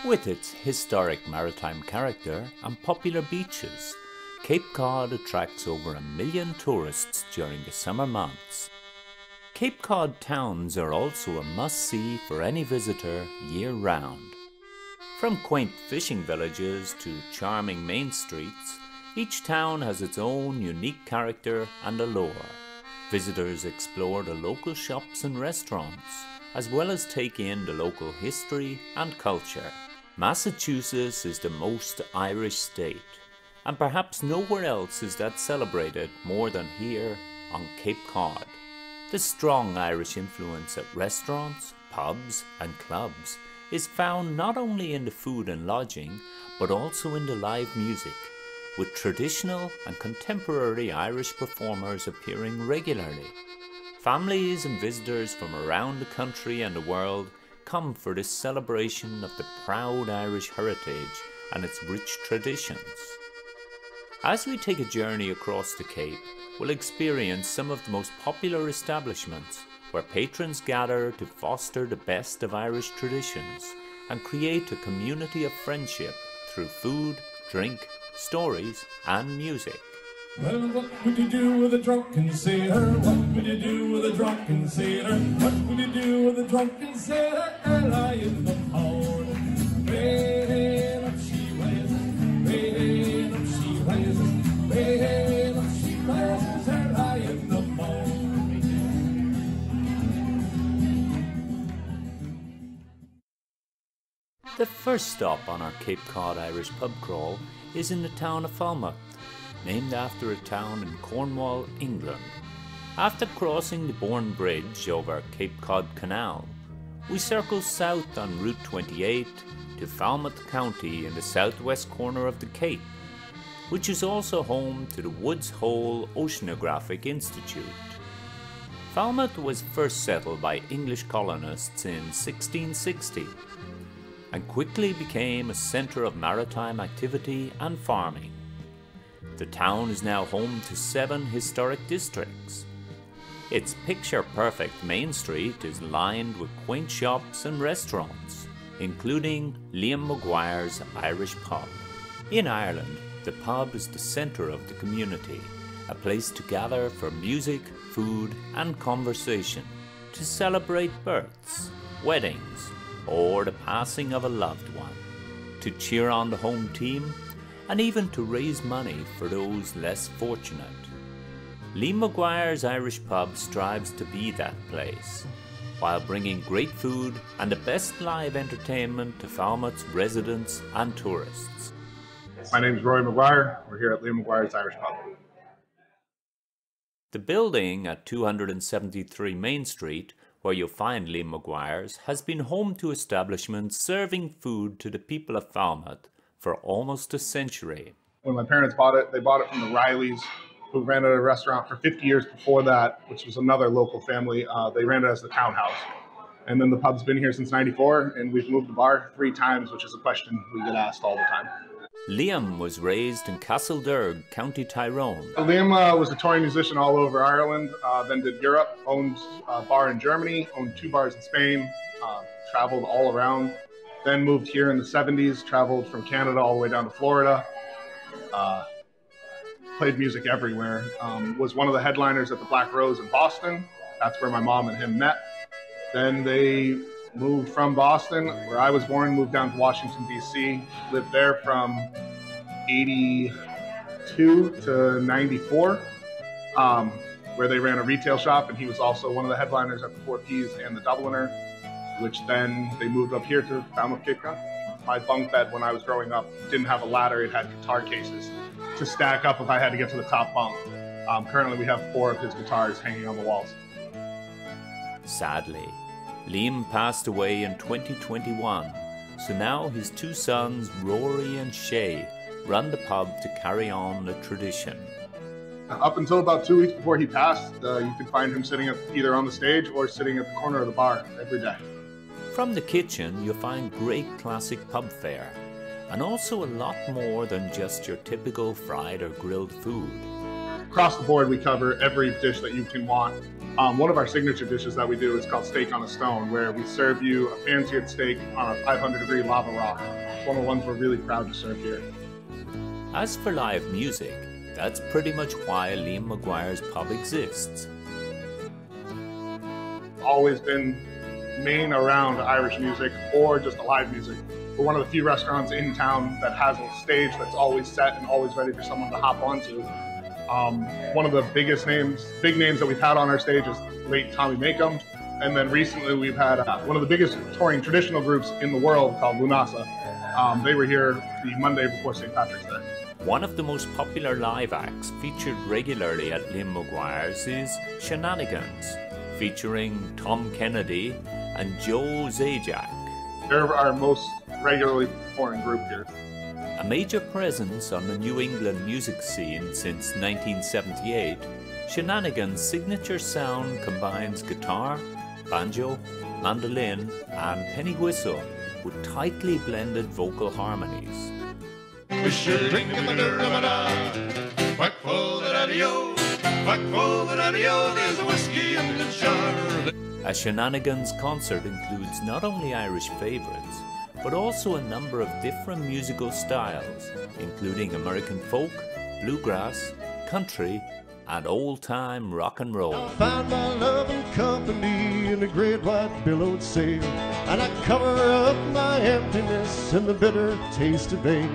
With its historic maritime character and popular beaches, Cape Cod attracts over 1 million tourists during the summer months. Cape Cod towns are also a must-see for any visitor year-round. From quaint fishing villages to charming main streets, each town has its own unique character and allure. Visitors explore the local shops and restaurants, as well as take in the local history and culture. Massachusetts is the most Irish state, and perhaps nowhere else is that celebrated more than here on Cape Cod. The strong Irish influence at restaurants, pubs and clubs is found not only in the food and lodging, but also in the live music, with traditional and contemporary Irish performers appearing regularly. Families and visitors from around the country and the world come for this celebration of the proud Irish heritage and its rich traditions. As we take a journey across the Cape, we'll experience some of the most popular establishments where patrons gather to foster the best of Irish traditions and create a community of friendship through food, drink, stories and music. Well, what would you do with a drunken sailor? What would you do with a drunken sailor? What would you do with a drunken sailor? Early in the morning, way up she rises, way up she rises, way up she rises, early in the morning. The first stop on our Cape Cod Irish pub crawl is in the town of Falmouth, named after a town in Cornwall, England. After crossing the Bourne Bridge over Cape Cod Canal, we circle south on Route 28 to Falmouth County in the southwest corner of the Cape, which is also home to the Woods Hole Oceanographic Institute. Falmouth was first settled by English colonists in 1660 and quickly became a centre of maritime activity and farming. The town is now home to 7 historic districts. Its picture-perfect main street is lined with quaint shops and restaurants, including Liam Maguire's Irish Pub. In Ireland, the pub is the centre of the community, a place to gather for music, food and conversation, to celebrate births, weddings, or the passing of a loved one, to cheer on the home team, and even to raise money for those less fortunate. Liam Maguire's Irish Pub strives to be that place, while bringing great food and the best live entertainment to Falmouth's residents and tourists. My name is Roy Maguire. We're here at Liam Maguire's Irish Pub. The building at 273 Main Street, where you'll find Liam Maguire's, has been home to establishments serving food to the people of Falmouth for almost a century. When my parents bought it, they bought it from the Rileys, who ran a restaurant for 50 years before that, which was another local family. They ran it as the townhouse. And then the pub's been here since '94, and we've moved the bar 3 times, which is a question we get asked all the time. Liam was raised in Castlederg, County Tyrone. Liam was a touring musician all over Ireland, then did Europe, owned a bar in Germany, owned 2 bars in Spain, traveled all around. Then moved here in the 70s, traveled from Canada all the way down to Florida, played music everywhere, was one of the headliners at the Black Rose in Boston. That's where my mom and him met. Then they moved from Boston, where I was born, moved down to Washington, D.C., lived there from 82 to 94, where they ran a retail shop, and he was also one of the headliners at the Four Peas and the Dubliner, which then they moved up here to Falmouth, Cape Cod. My bunk bed when I was growing up didn't have a ladder, it had guitar cases to stack up if I had to get to the top bunk. Currently we have 4 of his guitars hanging on the walls. Sadly, Liam passed away in 2021, so now his 2 sons, Rory and Shay, run the pub to carry on the tradition. Up until about 2 weeks before he passed, you could find him sitting either on the stage or sitting at the corner of the bar every day. From the kitchen, you'll find great classic pub fare, and also a lot more than just your typical fried or grilled food. across the board, we cover every dish that you can want. One of our signature dishes that we do is called steak on a stone, where we serve you a pan-seared steak on a 500-degree lava rock. It's one of the ones we're really proud to serve here. As for live music, that's pretty much why Liam McGuire's pub exists. Always been main around Irish music or just live music. We're one of the few restaurants in town that has a stage that's always set and always ready for someone to hop onto. One of the big names that we've had on our stage is late Tommy Makem. And then recently we've had one of the biggest touring traditional groups in the world called Lunasa. They were here the Monday before St. Patrick's Day. One of the most popular live acts featured regularly at Liam McGuire's is Shenanigans, featuring Tom Kennedy and Joe Zajac. They're our most regularly performing group here. A major presence on the New England music scene since 1978, Shenanigans' signature sound combines guitar, banjo, mandolin and penny whistle with tightly blended vocal harmonies. There's a whiskey in the jar. A Shenanigans concert includes not only Irish favourites, but also a number of different musical styles, including American folk, bluegrass, country, and old-time rock and roll. I found my loving company in a great white billowed sail, and I cover up my emptiness and the bitter taste of ale.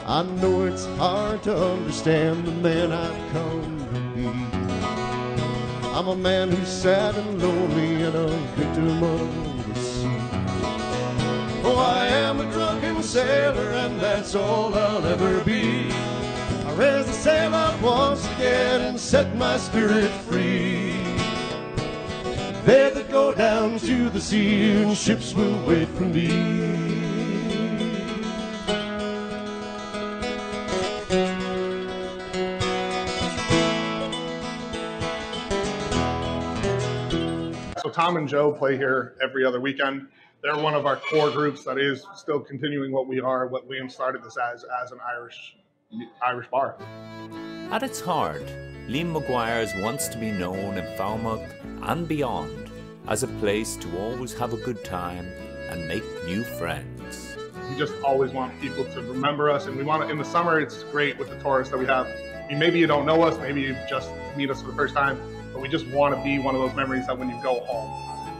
I know it's hard to understand the man I've come to be. I'm a man who's sad and lonely and a victim of the sea. Oh, I am a drunken sailor and that's all I'll ever be. I raise the sail up once again and set my spirit free. They that go down to the sea and ships will wait for me. So Tom and Joe play here every other weekend. They're one of our core groups that is still continuing what Liam started this as an Irish bar. At its heart, Liam McGuire's wants to be known in Falmouth and beyond as a place to always have a good time and make new friends. We just always want people to remember us, and we want to, in the summer it's great with the tourists that we have. I mean, maybe you don't know us, maybe you just meet us for the first time, but we just want to be one of those memories that when you go home.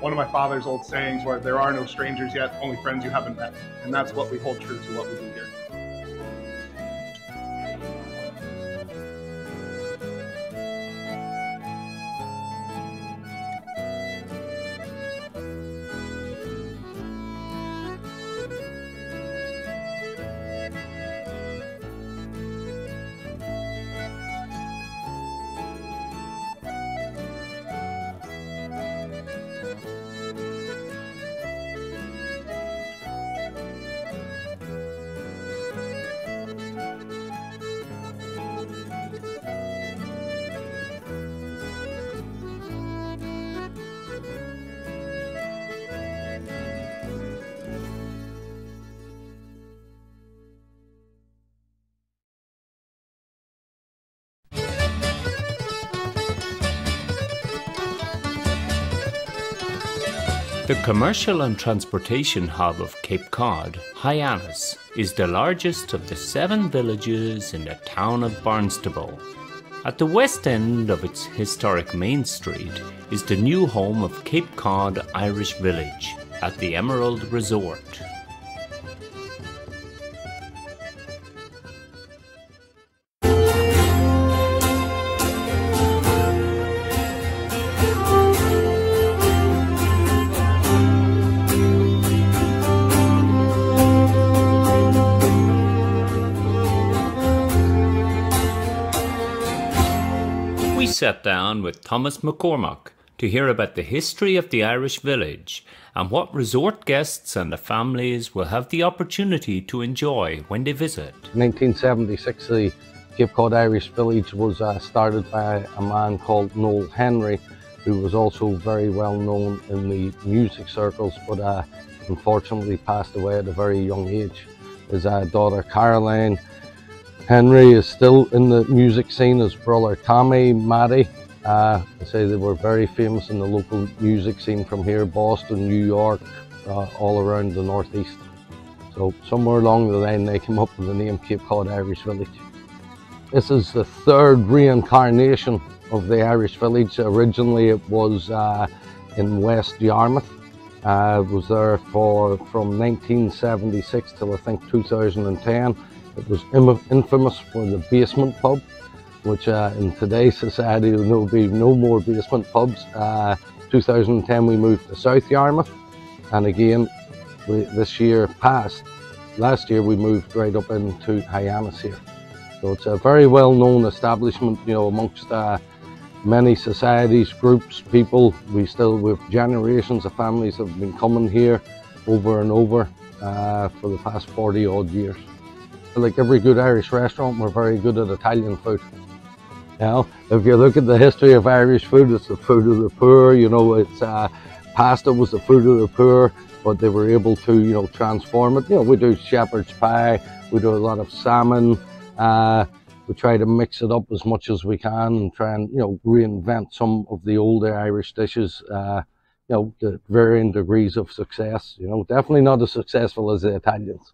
One of my father's old sayings were, there are no strangers yet, only friends you haven't met. And that's what we hold true to what we do here. The commercial and transportation hub of Cape Cod, Hyannis, is the largest of the 7 villages in the town of Barnstable. At the west end of its historic main street is the new home of Cape Cod Irish Village at the Emerald Resort. We sat down with Thomas McCormack to hear about the history of the Irish village and what resort guests and the families will have the opportunity to enjoy when they visit. In 1976, the Cape Cod Irish Village was started by a man called Noel Henry, who was also very well known in the music circles, but unfortunately passed away at a very young age. His daughter Caroline Henry is still in the music scene. His brother Tommy, Matty, I say they were very famous in the local music scene from here, Boston, New York, all around the Northeast. So somewhere along the line they came up with the name Cape Cod Irish Village. This is the third reincarnation of the Irish Village. Originally it was in West Yarmouth. It was there from 1976 till I think 2010. It was infamous for the basement pub, which in today's society there will be no more basement pubs. 2010 we moved to South Yarmouth, and again last year we moved right up into Hyannis here. So it's a very well known establishment, you know, amongst many societies, groups, people. With generations of families have been coming here over and over for the past 40 odd years. Like every good Irish restaurant, we're very good at Italian food. You know, if you look at the history of Irish food, it's the food of the poor. You know, it's pasta was the food of the poor, but they were able to, you know, transform it. You know, we do shepherd's pie, we do a lot of salmon. We try to mix it up as much as we can and try and, you know, reinvent some of the older Irish dishes. You know, to varying degrees of success. You know, definitely not as successful as the Italians.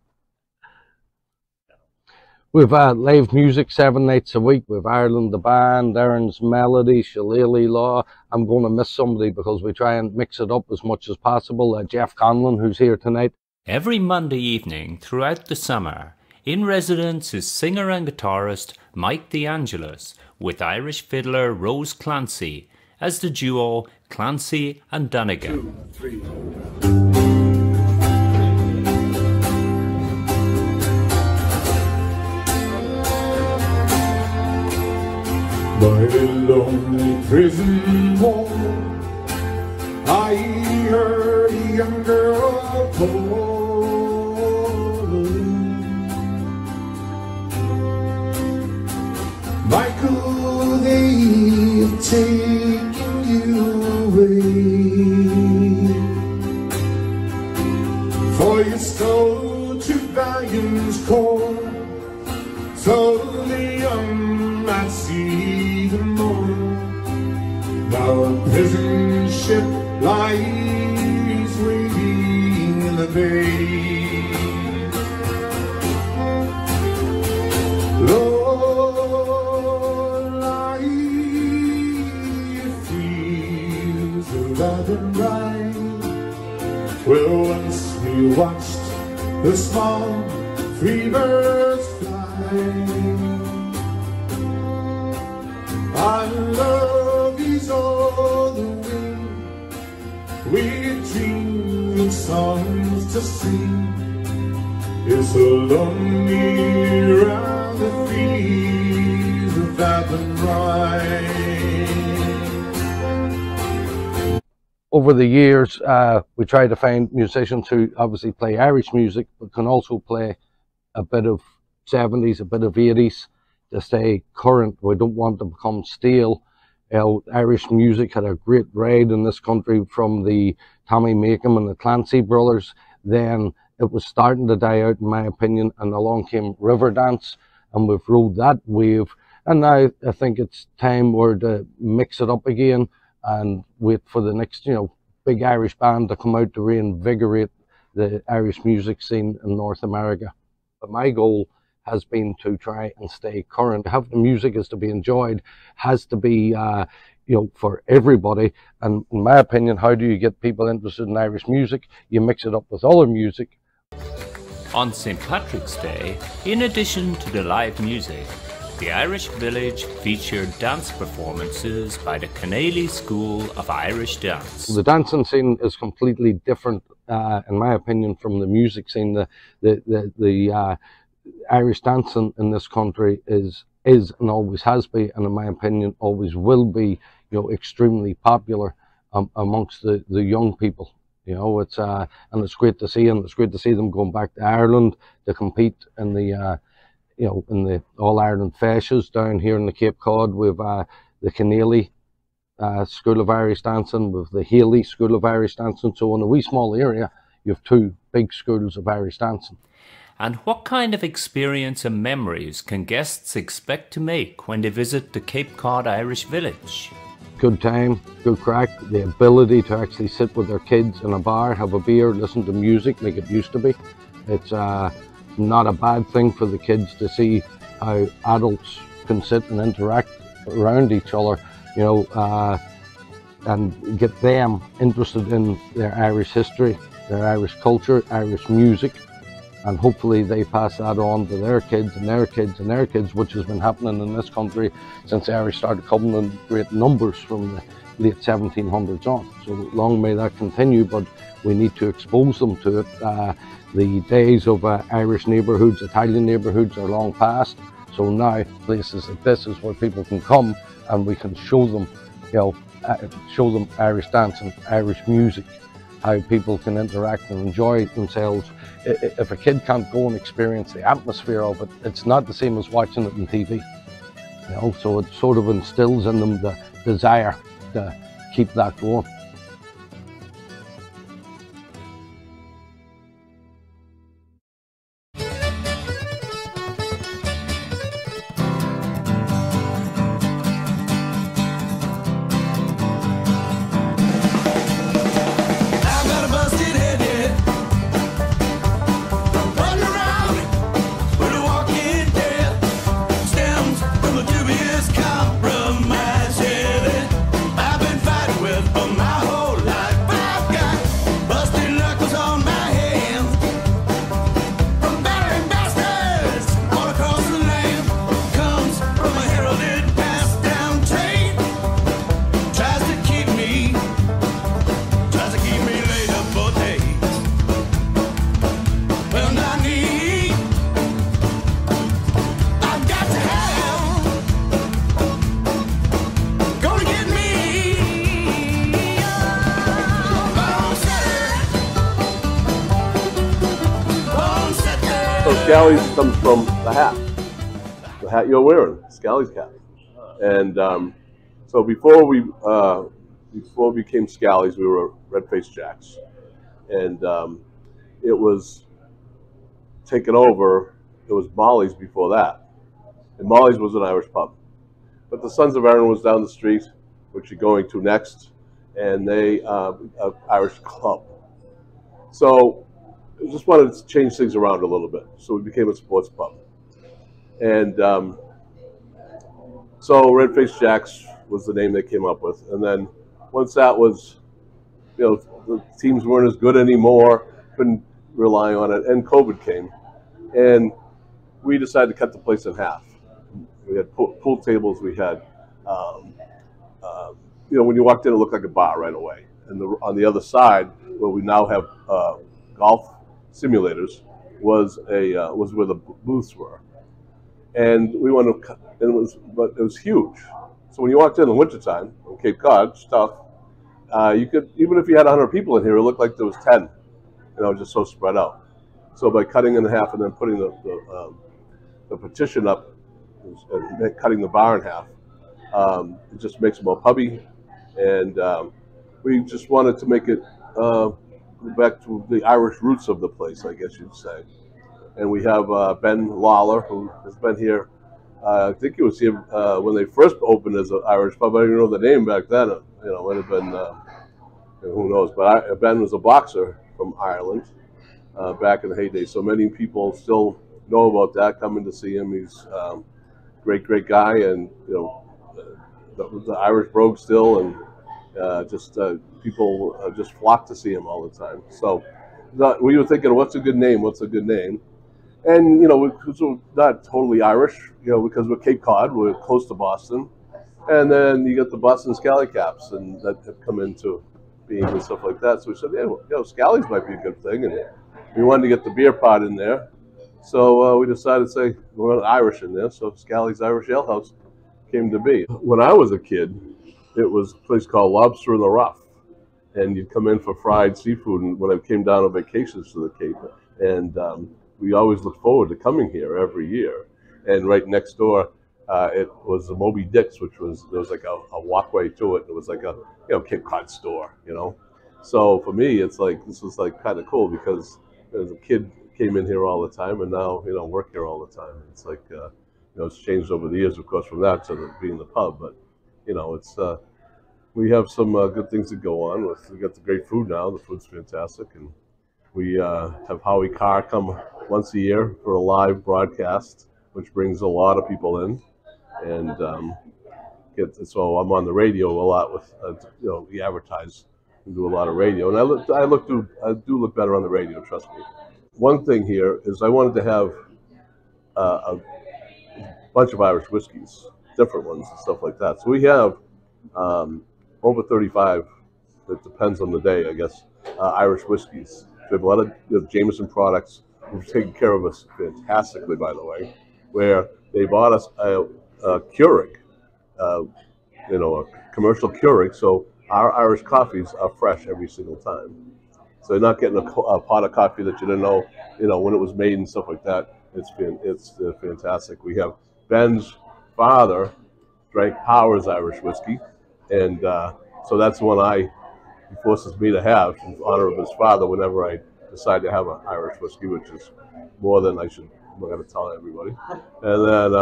We've live music 7 nights a week. We've Ireland the Band, Aaron's Melody, Shillelagh Law. I'm going to miss somebody because we try and mix it up as much as possible. Jeff Conlon, who's here tonight. Every Monday evening throughout the summer, in residence is singer and guitarist Mike DeAngelis with Irish fiddler Rose Clancy as the duo Clancy and Donegan. 2, 3. By the lonely prison wall, I heard a young girl calling. Why could they have taken you away? For you stole to Valiant's core, so the young might see the morn. Now a prison ship lies waiting in the bay. Lord, I feel so bad and right. Well, once we watched the small free birds fly. I love is all the way. We dream of songs to sing. It's so lonely round the fields of Athenry. Over the years, we try to find musicians who obviously play Irish music, but can also play a bit of 70s, a bit of 80s, to stay current. We don't want to become stale. Irish music had a great ride in this country from the Tommy Makem and the Clancy brothers. Then it was starting to die out, in my opinion, and along came Riverdance, and we've rode that wave. And now I think it's time to mix it up again and wait for the next, you know, big Irish band to come out to reinvigorate the Irish music scene in North America. But my goal has been to try and stay current. Have the music is to be enjoyed, has to be, you know, for everybody. And in my opinion, how do you get people interested in Irish music? You mix it up with other music. On St. Patrick's Day, in addition to the live music, the Irish Village featured dance performances by the Keneally School of Irish Dance. The dancing scene is completely different, in my opinion, from the music scene. The Irish dancing in this country is and always has been, and in my opinion always will be, you know, extremely popular amongst the young people. You know, it's and it's great to see, and it's great to see them going back to Ireland to compete in the you know, in the All-Ireland Feshes down here in the Cape Cod. We've the Keneally School of Irish Dancing, with the Haley School of Irish Dancing. So in a wee small area you have two big schools of Irish dancing. And what kind of experience and memories can guests expect to make when they visit the Cape Cod Irish Village? Good time, good crack, the ability to actually sit with their kids in a bar, have a beer, listen to music like it used to be. It's not a bad thing for the kids to see how adults can sit and interact around each other, you know, and get them interested in their Irish history, their Irish culture, Irish music, and hopefully they pass that on to their kids and their kids and their kids, which has been happening in this country since the Irish started coming in great numbers from the late 1700s on. So long may that continue, but we need to expose them to it. The days of Irish neighbourhoods, Italian neighbourhoods are long past. So now places like this is where people can come and we can show them, you know, show them Irish dancing, Irish music, how people can interact and enjoy themselves. If a kid can't go and experience the atmosphere of it, it's not the same as watching it on TV. You know, so it sort of instills in them the desire to keep that going. So Scally's comes from the hat you're wearing, Scally's cap. And so before we became Scally's, we were Red-Faced Jacks, and it was taken over. It was Molly's before that, and Molly's was an Irish pub, but the Sons of Erin was down the street, which you're going to next, and they an Irish club. So I just wanted to change things around a little bit, so we became a sports pub. And so Red-Faced Jacks was the name they came up with. And then once that was, you know, the teams weren't as good anymore, couldn't rely on it, and COVID came. And we decided to cut the place in half. We had pool tables, we had, you know, when you walked in, it looked like a bar right away. And on the other side, where we now have golf simulators, was where the booths were, and we wanted to, and it was huge. So when you walked in the wintertime on Cape Cod, it's tough. You could, even if you had 100 people in here, it looked like there was 10. You know, just so spread out. So by cutting in half and then putting the partition up, and cutting the bar in half, it just makes it more pubby, and we just wanted to make it back to the Irish roots of the place, I guess you'd say. And we have Ben Lawler, who has been here. I think he was here when they first opened as an Irish pub. I didn't know the name back then. You know, it would have been, who knows. But Ben was a boxer from Ireland back in the heyday. So many people still know about that, coming to see him. He's a great guy, and you know, the Irish brogue still, and people just flock to see him all the time. So we were thinking, what's a good name? What's a good name? And you know, we're not totally Irish, you know, because we're Cape Cod, we're close to Boston, and then you get the Boston Scally caps, and that have come into being and stuff like that. So we said, yeah, well, you know, Scally's might be a good thing, and we wanted to get the beer pot in there. So we decided to say we want Irish in there. So Scally's Irish Ale House came to be. When I was a kid, it was a place called Lobster in the Rough, and you'd come in for fried seafood. And when I came down on vacations to the Cape, and we always looked forward to coming here every year. And right next door, it was the Moby Dick's, which was, there was like a walkway to it. It was like a, you know, Cape Cod store, you know. So for me, it's like, this was like kind of cool, because as a kid came in here all the time, and now work here all the time. It's like it's changed over the years, of course, from that to being the pub. But it's we have some good things that go on. We got the great food now. The food's fantastic, and we have Howie Carr come once a year for a live broadcast, which brings a lot of people in, and so I'm on the radio a lot with we advertise and do a lot of radio, and I do look better on the radio. Trust me. One thing here is I wanted to have a bunch of Irish whiskeys, different ones and stuff like that. So we have over 35. It depends on the day, I guess. Irish whiskeys. We have a lot of Jameson products, who've taken care of us fantastically, by the way, where they bought us a Keurig, a commercial Keurig, so our Irish coffees are fresh every single time. So you're not getting a pot of coffee that you didn't know, when it was made and stuff like that. It's fantastic. We have Ben's father drank Powers Irish whiskey, and so that's the one he forces me to have in honor of his father whenever I decide to have an Irish whiskey, which is more than I should. I'm not going to tell everybody. And then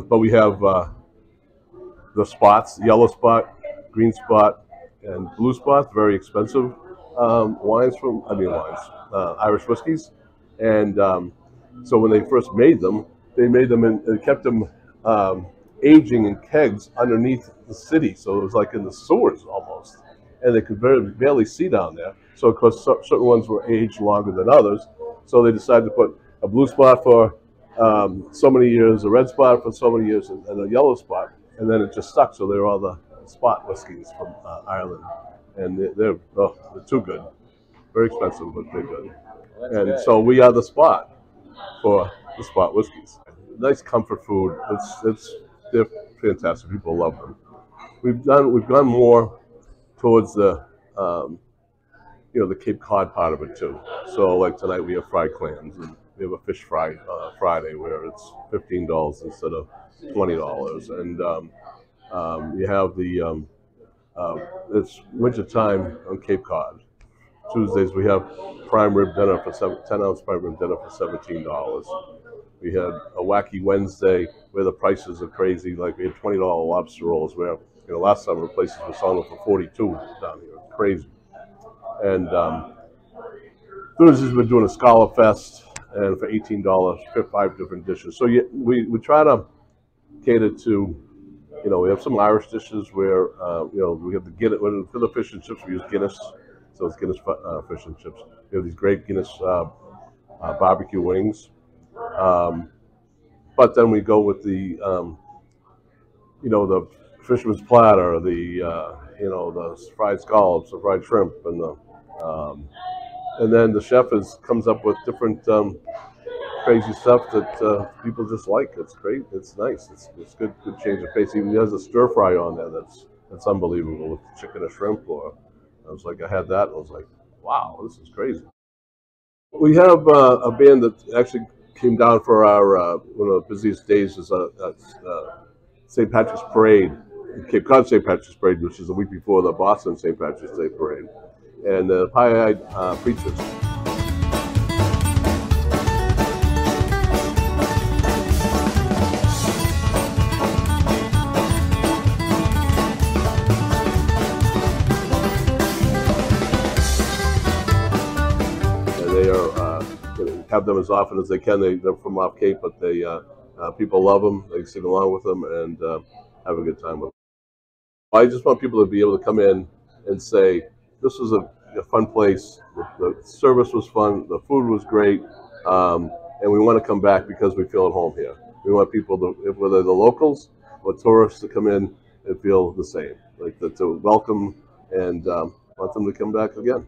but we have the spots: yellow spot, green spot, and blue spot. Very expensive Irish whiskeys. And so when they first made them, they kept them aging in kegs underneath the city, so it was like in the sewers almost, and they could barely see down there. So of course certain ones were aged longer than others, so they decided to put a blue spot for so many years, a red spot for so many years, and a yellow spot, and then it just stuck. So they're all the spot whiskeys from Ireland, and they're too good, very expensive, but they're good. And good. So we are the spot for the spot whiskeys. Nice comfort food. They're fantastic. People love them. We've gone more towards the the Cape Cod part of it too. So like tonight we have fried clams, and we have a fish fry Friday where it's $15 instead of $20, and you have the it's winter time on Cape Cod. Tuesdays we have prime rib dinner for 10-ounce prime rib dinner for $17. We had a wacky Wednesday where the prices are crazy. Like we had $20 lobster rolls where last summer places were selling them for $42 down here. It's crazy. And Thursdays we're doing a Scholar Fest, and for $18 for 5 different dishes. So we try to cater to, we have some Irish dishes where we have the Guinness for the fish and chips. We use Guinness, so it's Guinness fish and chips. We have these great Guinness barbecue wings. But then we go with the the fisherman's platter, the fried scallops, the fried shrimp, and then the chef comes up with different crazy stuff that people just like. It's great. It's nice. It's good change of pace. Even there's a stir fry on there that's unbelievable with chicken or shrimp. Or I had that and I was like, wow, this is crazy. We have a band that actually came down for our one of the busiest days is St. Patrick's Parade, Cape Cod St. Patrick's Parade, which is the week before the Boston St. Patrick's Day Parade, and the Pie-Eyed Preachers. Have them as often as they can. They're from off Cape, but people love them. They sing along with them and have a good time with them. I just want people to be able to come in and say, this was a fun place. The service was fun. The food was great. And we want to come back because we feel at home here. We want people to, whether they're locals or tourists, to come in and feel the same, like to welcome and want them to come back again.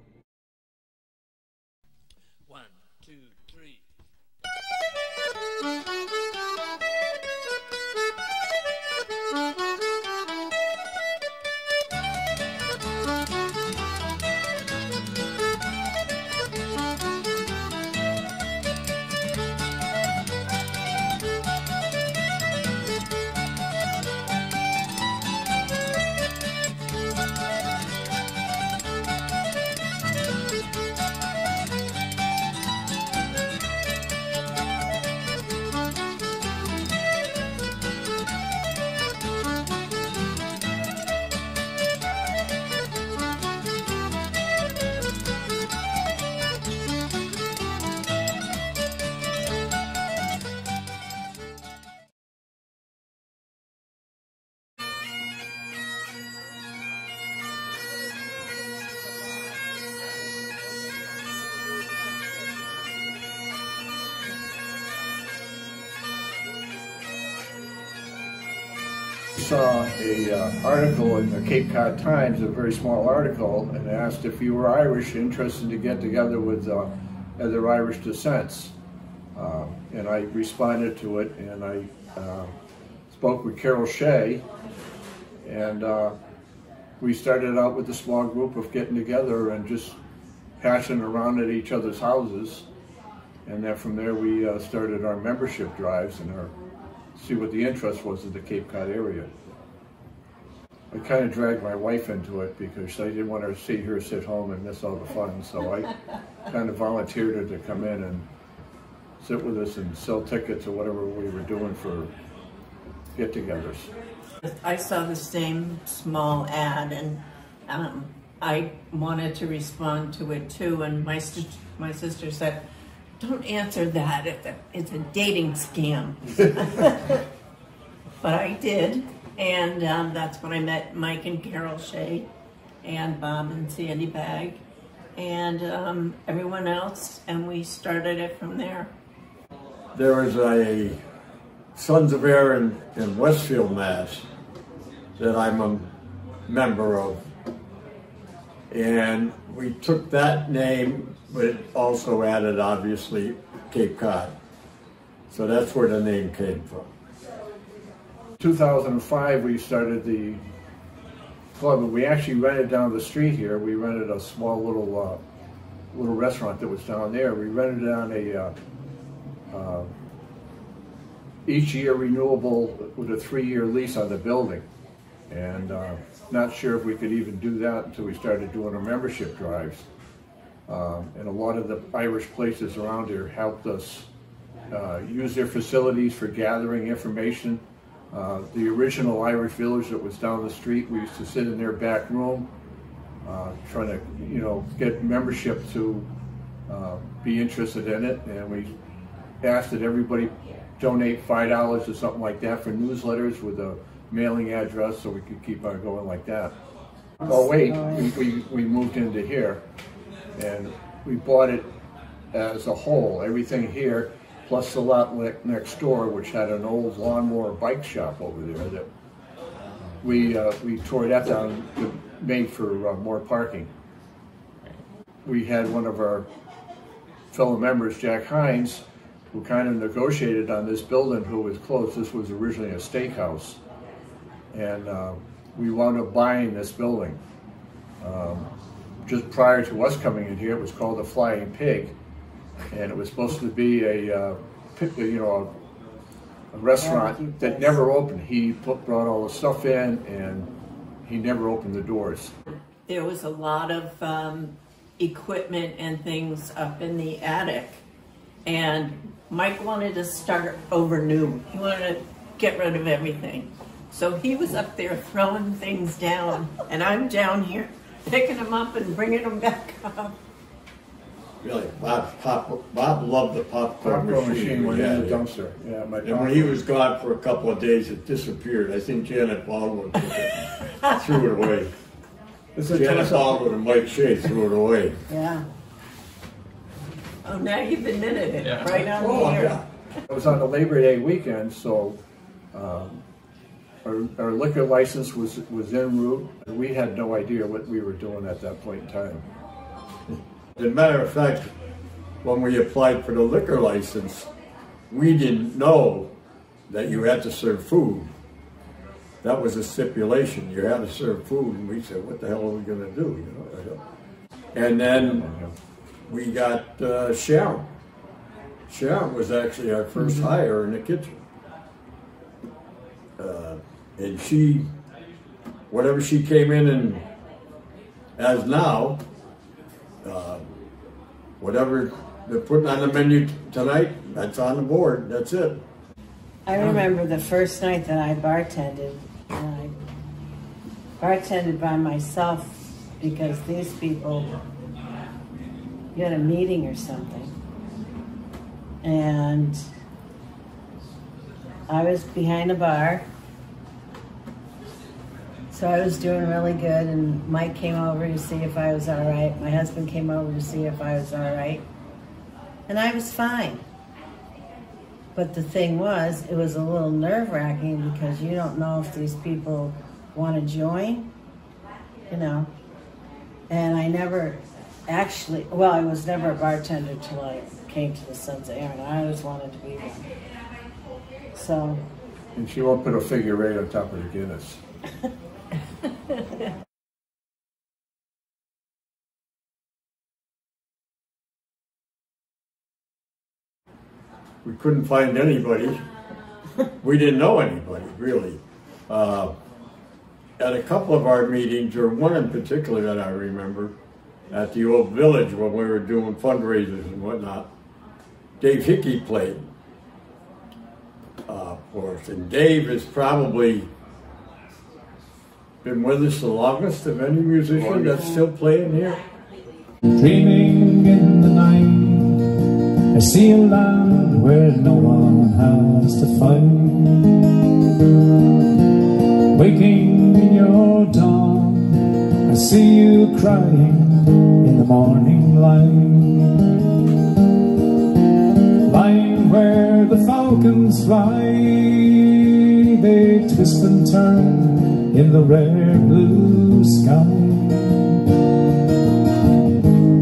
saw a article in the Cape Cod Times, a very small article, and asked if you were Irish, interested to get together with other Irish descents. And I responded to it, and I spoke with Carol Shea, and we started out with a small group of getting together and just hashing around at each other's houses. And then from there we started our membership drives and see what the interest was in the Cape Cod area. I kind of dragged my wife into it because I didn't want her to see her sit home and miss all the fun, so I kind of volunteered her to come in and sit with us and sell tickets or whatever we were doing for get-togethers. I saw the same small ad, and I wanted to respond to it too, and my sister said, "Don't answer that, it's a dating scam." But I did, and that's when I met Mike and Carol Shea, and Bob and Sandy Bagg, and everyone else, and we started it from there. There was a Sons of Air in Westfield, Mass. that I'm a member of. And we took that name, but it also added, obviously, Cape Cod. So that's where the name came from. 2005, we started the club, and we actually rented down the street here. We rented a small little restaurant that was down there. We rented down a each year renewable with a 3-year lease on the building. And not sure if we could even do that until we started doing our membership drives. And a lot of the Irish places around here helped us use their facilities for gathering information. The original Irish Village that was down the street, we used to sit in their back room trying to, get membership to be interested in it. And we asked that everybody donate $5 or something like that for newsletters with a mailing address so we could keep on going like that. Oh wait, we moved into here and we bought it as a whole, everything here, plus the lot next door, which had an old lawnmower bike shop over there that we tore that down, made for more parking. We had one of our fellow members, Jack Hines, who kind of negotiated on this building, who was closed. This was originally a steakhouse. And we wound up buying this building. Just prior to us coming in here, it was called the Flying Pig. And it was supposed to be a restaurant that never opened. He brought all the stuff in and he never opened the doors. There was a lot of equipment and things up in the attic. And Mike wanted to start over new. He wanted to get rid of everything. So he was up there throwing things down, and I'm down here picking them up and bringing them back up. Really, Bob loved the popcorn machine. Went in the dumpster. Yeah, and when he was gone for a couple of days, it disappeared. I think Janet Baldwin took it, threw it away. Janet Baldwin and Mike Shea threw it away. Yeah. Oh, now you've admitted it, yeah. Right on here. Yeah. It was on the Labor Day weekend, so our liquor license was en route. We had no idea what we were doing at that point in time. As a matter of fact, when we applied for the liquor license, we didn't know that you had to serve food. That was a stipulation. You had to serve food, and we said, "What the hell are we going to do?" And then we got Sharon. Sharon was actually our first hire in the kitchen. And she, whatever she came in and as now, whatever they're putting on the menu tonight, that's on the board, that's it. I remember the first night that I bartended, and I bartended by myself because these people, you had a meeting or something, and I was behind the bar. So I was doing really good, and Mike came over to see if I was all right. My husband came over to see if I was all right. And I was fine. But the thing was, it was a little nerve-wracking because you don't know if these people want to join, you know. And I never actually, well, I was never a bartender till I came to the Sons of Erin. I always wanted to be one. So. And she won't put a figure 8 on top of the Guinness. We couldn't find anybody. We didn't know anybody, really. At a couple of our meetings, or one in particular that I remember, at the old village when we were doing fundraisers and whatnot, Dave Hickey played for us. And Dave has probably been with us the longest of any musician that's still playing here. Dreaming in the night, I see a land where no one has to fight. Waking in your dawn, I see you crying in the morning light. Lying where the falcons fly, they twist and turn in the rare blue sky.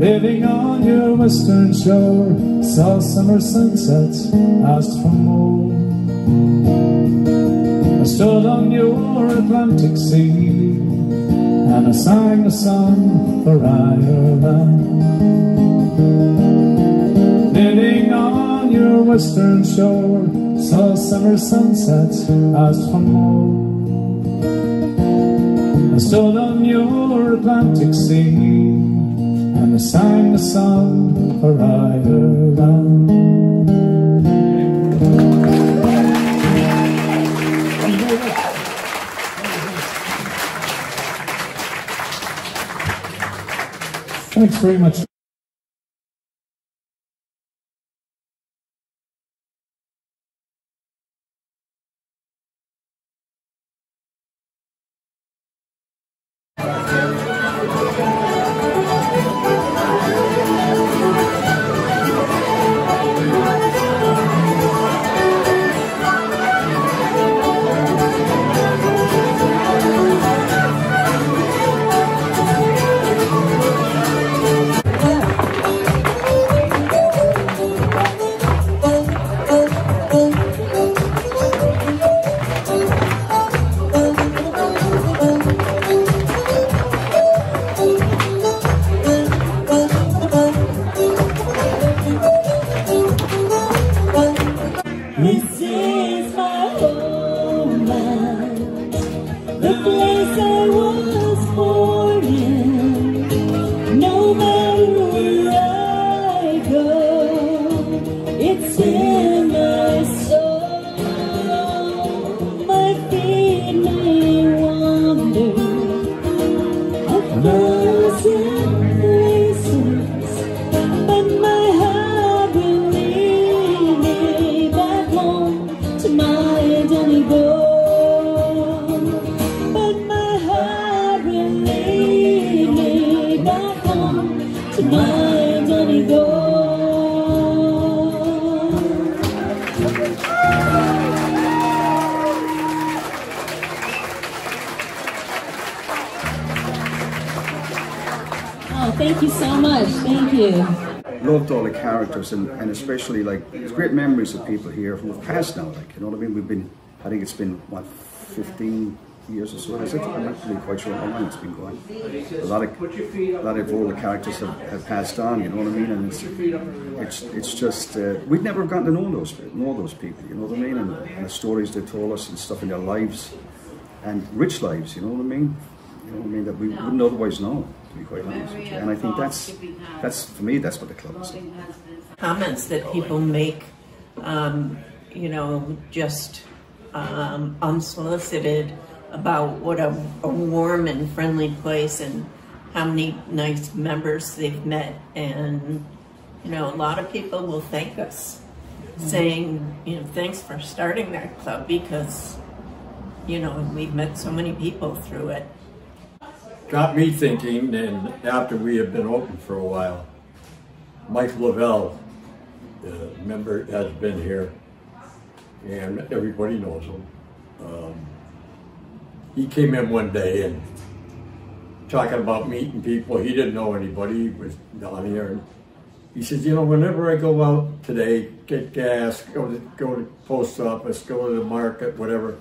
Living on your western shore, saw summer sunsets, asked for more. I stood on your Atlantic sea, and I sang a song for Ireland. Living on your western shore, saw summer sunsets, asked for more. I stood on your Atlantic sea, and I sang a song for Ireland. Thanks very much. This is my homeland, the place I was born in. No matter where I go, it's in my soul. My feet may wander a thousand places, but my heart will lead me back to my Donegal. But my heart will lead me back home to my Donegal. Oh, thank you so much. Thank you. Loved all the characters and especially like there's great memories of people here who have passed now, like, you know what I mean? We've been, I think it's been what, 15 years or so. I'm not really quite sure how long it's been going. A lot of all the characters have passed on, you know what I mean? And it's just we've never gotten to know those people, you know what I mean? And the stories they told us and stuff in their lives, and rich lives, you know what I mean? You know what I mean, that we wouldn't otherwise know, to be quite honest with you. And I think that's for me, that's what the club is. Comments that people make, you know, just unsolicited about what a warm and friendly place and how many nice members they've met. And, you know, a lot of people will thank us, saying, you know, thanks for starting that club because, you know, we've met so many people through it. Got me thinking, and after we had been open for a while, Mike Lavelle, the member, has been here. and everybody knows him. He came in one day and talking about meeting people. He didn't know anybody. He was down here, and he said, you know, whenever I go out today, get gas, go to the post office, go to the market, whatever,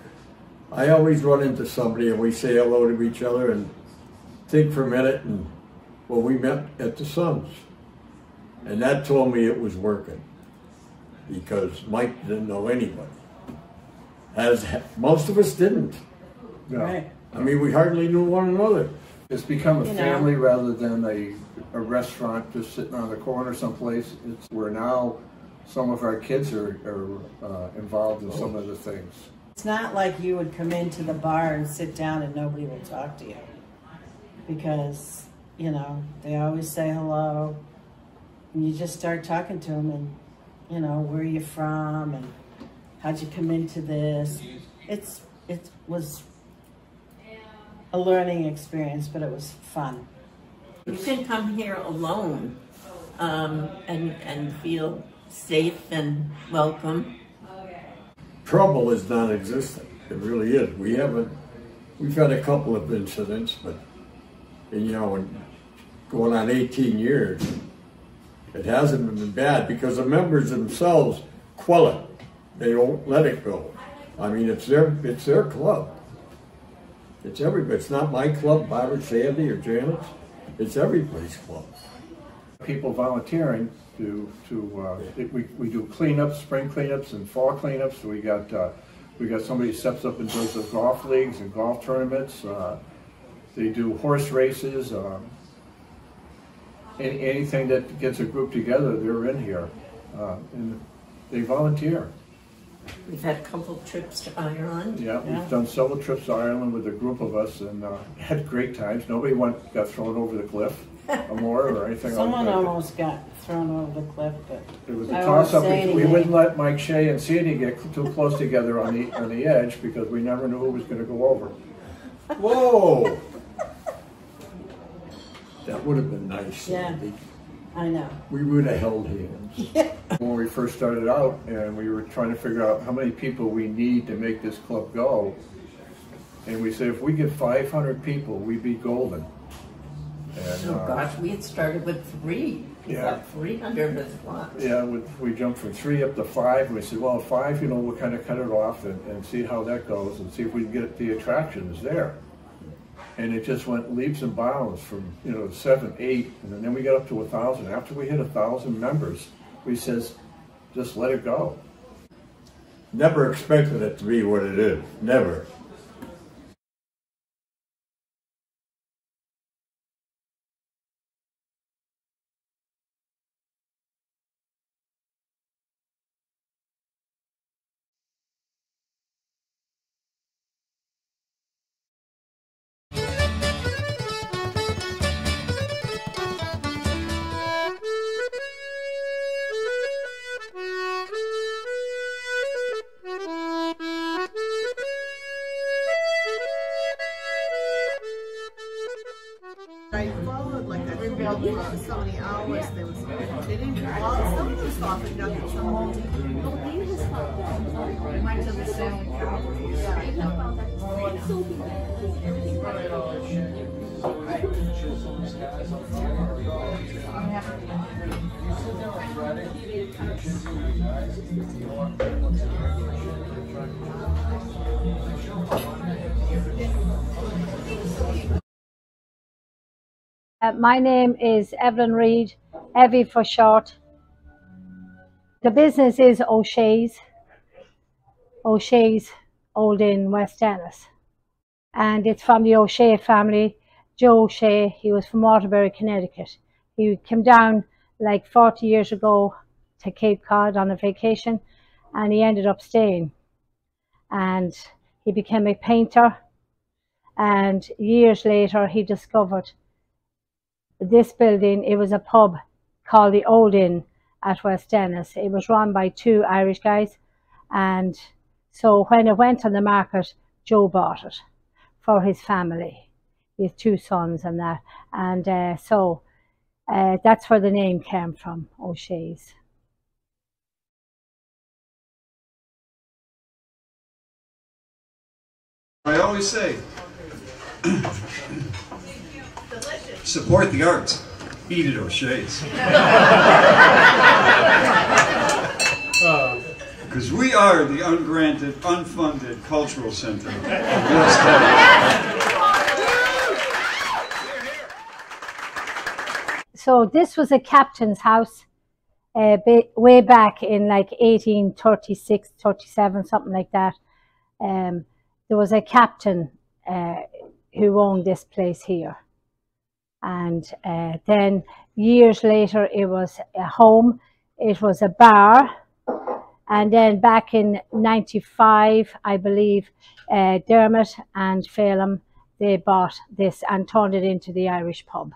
I always run into somebody and we say hello to each other and think for a minute, and well, we met at the Suns. And that told me it was working, because Mike didn't know anybody. As most of us didn't. Yeah. Right. I mean, we hardly knew one another. It's become a You know. family rather than a restaurant just sitting on the corner someplace. It's where now some of our kids are involved in some of the things. It's not like you would come into the bar and sit down and nobody will talk to you. Because, you know, they always say hello. And you just start talking to them and, you know, where are you from and how'd you come into this? It was a learning experience, but it was fun. You can come here alone and feel safe and welcome. Trouble is non-existent. It really is. We've had a couple of incidents, but, you know, going on 18 years, it hasn't been bad because the members themselves quell it. They won't let it go. I mean, it's their club. It's everybody. It's not my club, Bob or Sandy or Janet's. It's everybody's club. People volunteering we do cleanups, spring cleanups and fall cleanups. We got somebody who steps up and does the golf leagues and golf tournaments. They do horse races. Anything that gets a group together, they're in here, and they volunteer. We've had a couple of trips to Ireland. Yeah, we've done several trips to Ireland with a group of us and had great times. Nobody got thrown over the cliff or anything Someone like that. almost got thrown over the cliff, but It was a I won't toss-up. say We anything. wouldn't let Mike Shea and Sandy get too close together on the edge because we never knew who was going to go over. Whoa! That would have been nice. Yeah. Sandy. I know. We would have held hands. When we first started out and we were trying to figure out how many people we need to make this club go, and we said if we get 500 people, we'd be golden. And, Oh gosh, we had started with 3. Yeah. About 300 was what? yeah, we jumped from 3 up to 5, and we said, well, 5, you know, we'll kind of cut it off and see how that goes and see if we can get the attractions there. And it just went leaps and bounds from, you know, 7, 8, and then we got up to 1,000. After we hit 1,000 members, we says, just let it go. Never expected it to be what it is. Never. I followed like that rebuild for so many hours. They didn't. Well, some of the stuff had got in trouble. We went to the Stanley My name is Evelyn Reid, Evie for short. The business is O'Shea's Old Inn, West Ennis. And it's from the O'Shea family. Joe O'Shea, he was from Waterbury, Connecticut. He came down like 40 years ago to Cape Cod on a vacation, and he ended up staying. And he became a painter, and years later he discovered this building. It was a pub called the Old Inn at West Ennis. It was run by 2 Irish guys, and so when it went on the market, Joe bought it for his family. He has 2 sons and that, and so that's where the name came from, O'Shea's. I always say, support the arts, eat at O'Shea's. Because we are the ungranted, unfunded cultural center of West Texas. So this was a captain's house way back in like 1836, 37, something like that. There was a captain who owned this place here. And then years later it was a home, it was a bar. And then back in 95, I believe, Dermot and Phelim, they bought this and turned it into the Irish pub.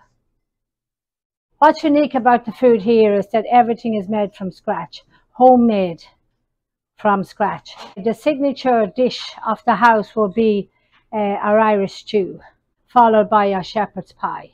What's unique about the food here is that everything is made from scratch, homemade from scratch. The signature dish of the house will be our Irish stew, followed by our shepherd's pie.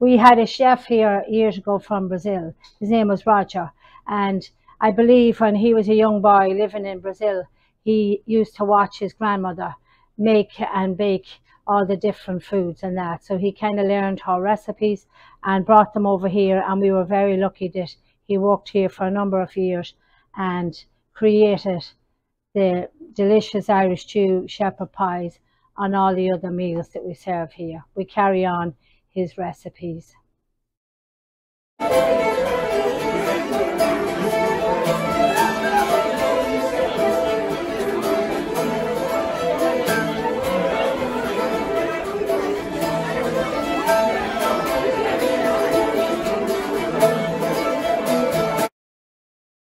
We had a chef here years ago from Brazil. His name was Roger, and I believe when he was a young boy living in Brazil, he used to watch his grandmother make and bake all the different foods and that. So he kind of learned her recipes and brought them over here, and we were very lucky that he worked here for a number of years and created the delicious Irish stew, shepherd pies, and all the other meals that we serve here. We carry on his recipes.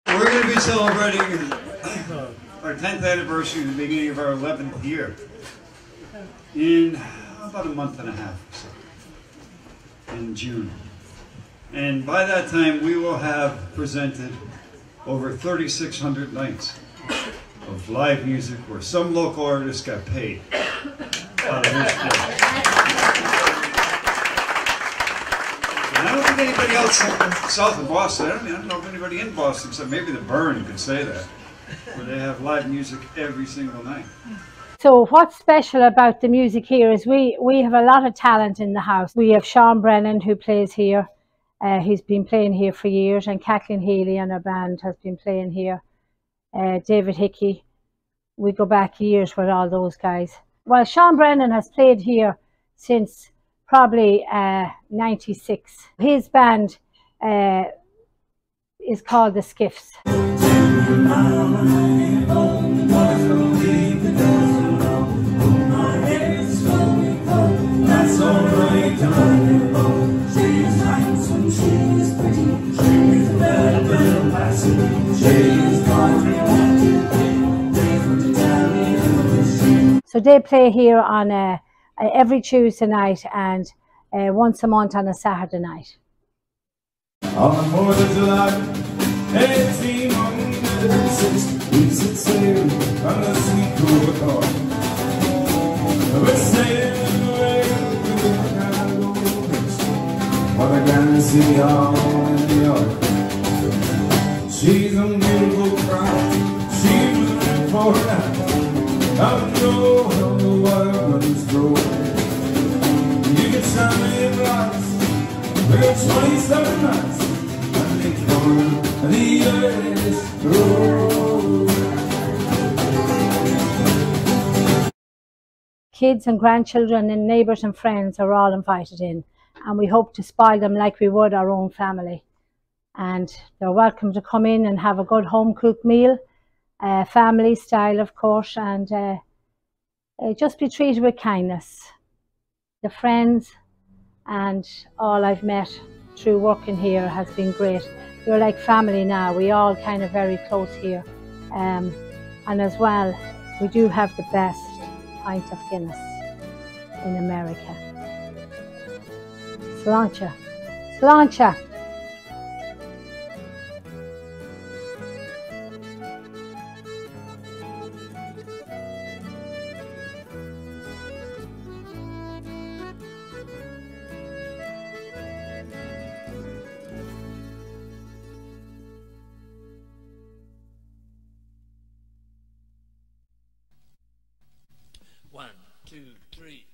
We're going to be celebrating our 10th anniversary at the beginning of our 11th year in about a month and a half or so, in June. And by that time we will have presented over 3,600 nights of live music where some local artists got paid out of this place. And I don't think anybody else south of Boston, I don't know if anybody in Boston, except maybe the Burn could say that, where they have live music every single night. So what's special about the music here is we have a lot of talent in the house. We have Sean Brennan who plays here. He's been playing here for years, and Kathleen Healy and her band has been playing here. David Hickey, we go back years with all those guys. Well, Sean Brennan has played here since probably 96. His band is called the Skiffs. So they play here on every Tuesday night and once a month on a Saturday night. On the 4th of July, 1806, we set sail on the sweet cool Cod. We're sailing away to the Canaries, for the grand sea all in the York. She's a beautiful crowd, she was in for a night. I know how the wild runs grow. You can sign me in rocks, we got 27 nights. The earth Kids and grandchildren and neighbours and friends are all invited in, and we hope to spoil them like we would our own family. And they're welcome to come in and have a good home cooked meal, family style of course, and just be treated with kindness. The friends and all I've met through working here has been great. We're like family now. We all kind of very close here, and as well we do have the best pint of Guinness in America. Sláinte, sláinte. One. 2, 3.